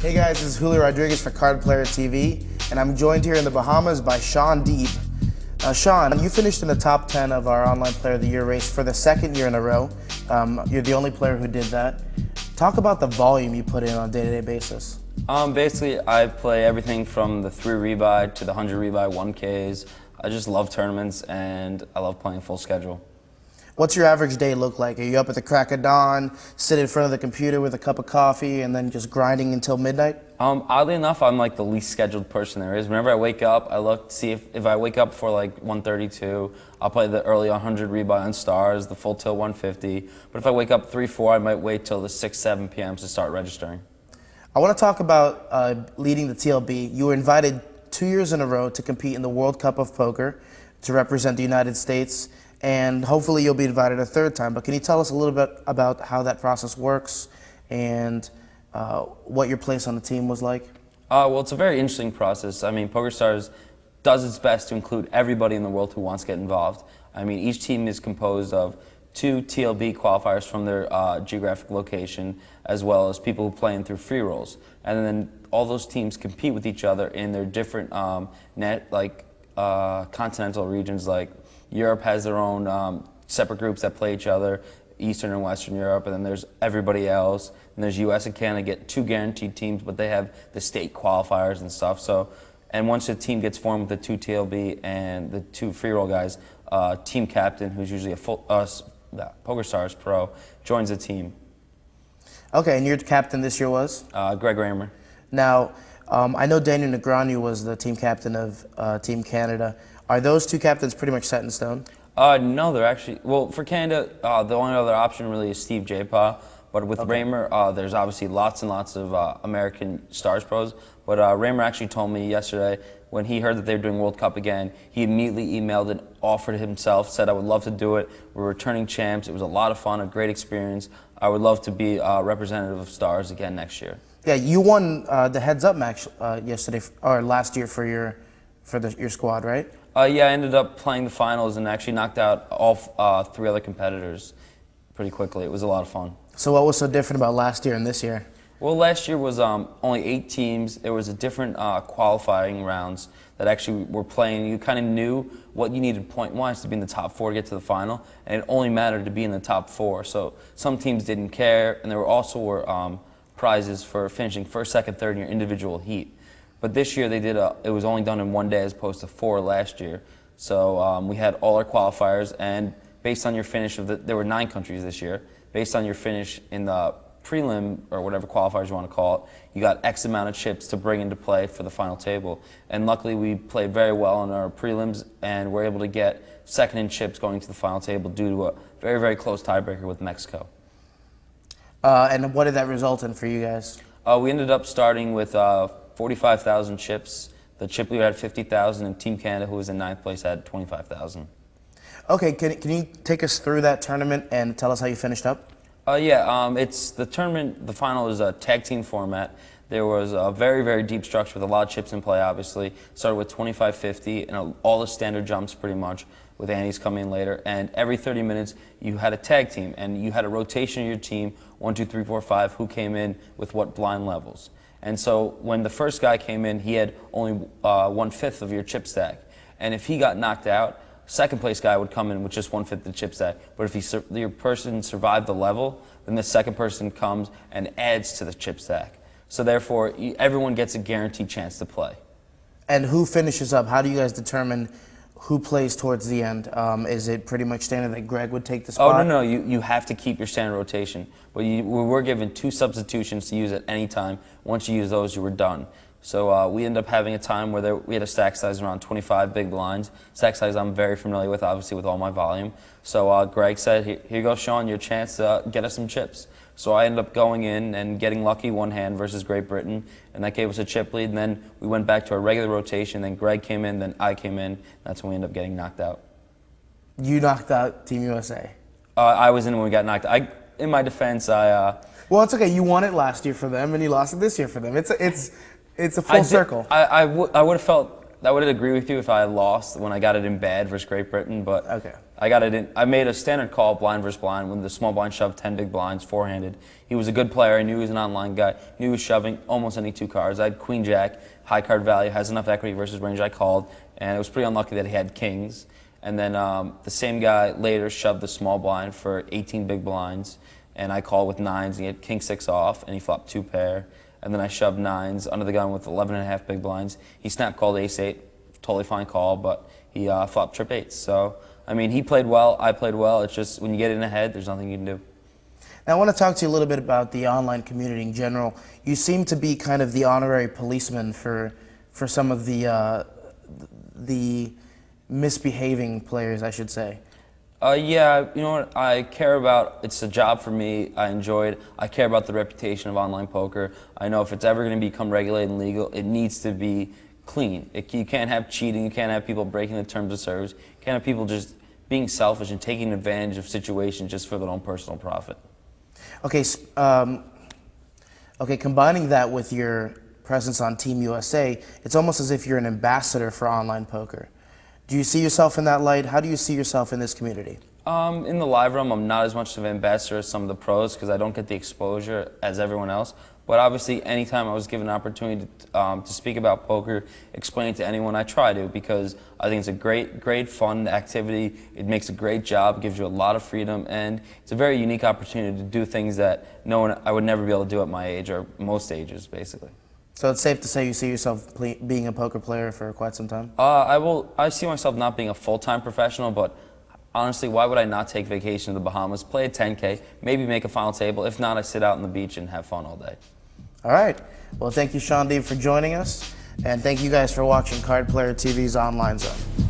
Hey guys, this is Julio Rodriguez for Card Player TV, and I'm joined here in the Bahamas by Shaun Deeb. Shaun, you finished in the top 10 of our Online Player of the Year race for the second year in a row. You're the only player who did that. Talk about the volume you put in on a day-to-day basis. Basically, I play everything from the 3 rebuy to the 100 rebuy 1Ks. I just love tournaments, and I love playing full schedule. What's your average day look like? Are you up at the crack of dawn, sit in front of the computer with a cup of coffee, and then just grinding until midnight? Oddly enough, I'm like the least scheduled person there is. Whenever I wake up, I look to see if I wake up for like 1:32, I'll play the early 100 rebuy on stars, the full tilt 150. But if I wake up 3-4, I might wait till the 6-7 p.m. to start registering. I want to talk about leading the TLB. You were invited 2 years in a row to compete in the World Cup of Poker to represent the United States, and hopefully you'll be invited a third time. But can you tell us a little bit about how that process works and what your place on the team was like? Well, it's a very interesting process. I mean, PokerStars does its best to include everybody in the world who wants to get involved. I mean, each team is composed of 2 TLB qualifiers from their geographic location, as well as people who play in through free rolls. And then all those teams compete with each other in their different continental regions. Like Europe has their own separate groups that play each other, Eastern and Western Europe, and then there's everybody else. And there's US and Canada get 2 guaranteed teams, but they have the state qualifiers and stuff. So, and once a team gets formed with the 2 TLB and the 2 free roll guys, team captain, who's usually a full PokerStars pro, joins the team. Okay, and your captain this year was? Greg Raymer. Now, I know Daniel Negreanu was the team captain of Team Canada. Are those 2 captains pretty much set in stone? No, they're actually, well, for Canada, the only other option really is Steve J-Pa. But with Raymer, there's obviously lots and lots of American Stars pros. But Raymer actually told me yesterday, when he heard that they were doing World Cup again, he immediately emailed and offered himself, said, I would love to do it. We're returning champs. It was a lot of fun, a great experience. I would love to be representative of Stars again next year. Yeah, you won the heads-up match yesterday, or last year for your squad, right? Yeah, I ended up playing the finals and actually knocked out all 3 other competitors pretty quickly. It was a lot of fun. So what was so different about last year and this year? Well, last year was only 8 teams. There was a different qualifying rounds that actually were playing. You kind of knew what you needed point-wise to be in the top 4 to get to the final, and it only mattered to be in the top 4. So some teams didn't care, and there were prizes for finishing first, second, third in your individual heat. But this year they did it was only done in 1 day as opposed to 4 last year. So we had all our qualifiers, and based on your finish there were 9 countries this year. Based on your finish in the prelim, or whatever qualifiers you want to call it, you got X amount of chips to bring into play for the final table. And luckily we played very well in our prelims and were able to get second in chips going to the final table due to a very, very close tiebreaker with Mexico. And what did that result in for you guys? We ended up starting with 45,000 chips. The chip leader had 50,000, and Team Canada, who was in 9th place, had 25,000. Okay, can you take us through that tournament and tell us how you finished up? It's the tournament. The final is a tag team format. There was a very, very deep structure with a lot of chips in play, obviously. Started with 25-50 and all the standard jumps pretty much, with antes coming in later. And every 30 minutes, you had a tag team, and you had a rotation of your team, 1, 2, 3, 4, 5, who came in with what blind levels. And so when the first guy came in, he had only 1/5 of your chip stack. And if he got knocked out, second place guy would come in with just 1/5 of the chip stack. But if your person survived the level, then the second person comes and adds to the chip stack. So therefore, everyone gets a guaranteed chance to play. And who finishes up? How do you guys determine who plays towards the end? Is it pretty much standard that Greg would take the spot? Oh, no, you have to keep your standard rotation. But we were given 2 substitutions to use at any time. Once you use those, you were done. So we ended up having a time where we had a stack size around 25 big blinds. Stack size I'm very familiar with, obviously, with all my volume. So Greg said, here you go, Shaun, your chance to get us some chips. So I ended up going in and getting lucky one hand versus Great Britain, and that gave us a chip lead. And then we went back to our regular rotation. Then Greg came in, then I came in. That's when we ended up getting knocked out. You knocked out Team USA. I was in when we got knocked out. In my defense, Well, it's okay. You won it last year for them, and you lost it this year for them. It's a full circle. I would have felt, I would agree with you if I lost when I got it in bad versus Great Britain, but okay. I got it in. I made a standard call, blind versus blind, when the small blind shoved 10 big blinds, four-handed. He was a good player. I knew he was an online guy. Knew he was shoving almost any two cards. I had queen jack, high card value, has enough equity versus range. I called, and it was pretty unlucky that he had kings. And then the same guy later shoved the small blind for 18 big blinds, and I called with nines. And he had king six off, and he flopped two pair. And then I shoved nines under the gun with 11 and a half big blinds. He snap called ace eight, totally fine call, but he flopped trip eights. So. I mean, he played well, I played well. It's just when you get in ahead, there's nothing you can do. Now, I want to talk to you a little bit about the online community in general. You seem to be kind of the honorary policeman for some of the misbehaving players, I should say. Yeah, you know what, I care about, it's a job for me, I enjoy it. I care about the reputation of online poker. I know if it's ever going to become regulated and legal, it needs to be clean. You can't have cheating, you can't have people breaking the terms of service, you can't have people just being selfish and taking advantage of situations just for their own personal profit. Okay, okay, combining that with your presence on Team USA, it's almost as if you're an ambassador for online poker. Do you see yourself in that light? How do you see yourself in this community? In the live realm, I'm not as much of an ambassador as some of the pros because I don't get the exposure as everyone else. But obviously, anytime I was given an opportunity to speak about poker, explain it to anyone, I try to, because I think it's a great fun activity. It makes a great job, gives you a lot of freedom, and it's a very unique opportunity to do things that I would never be able to do at my age or most ages, basically. So it's safe to say you see yourself being a poker player for quite some time? I see myself not being a full-time professional, but honestly, why would I not take vacation to the Bahamas, play a 10K, maybe make a final table? If not, I sit out on the beach and have fun all day. All right. Well, thank you, Shaun Deeb, for joining us, and thank you guys for watching Card Player TV's Online Zone.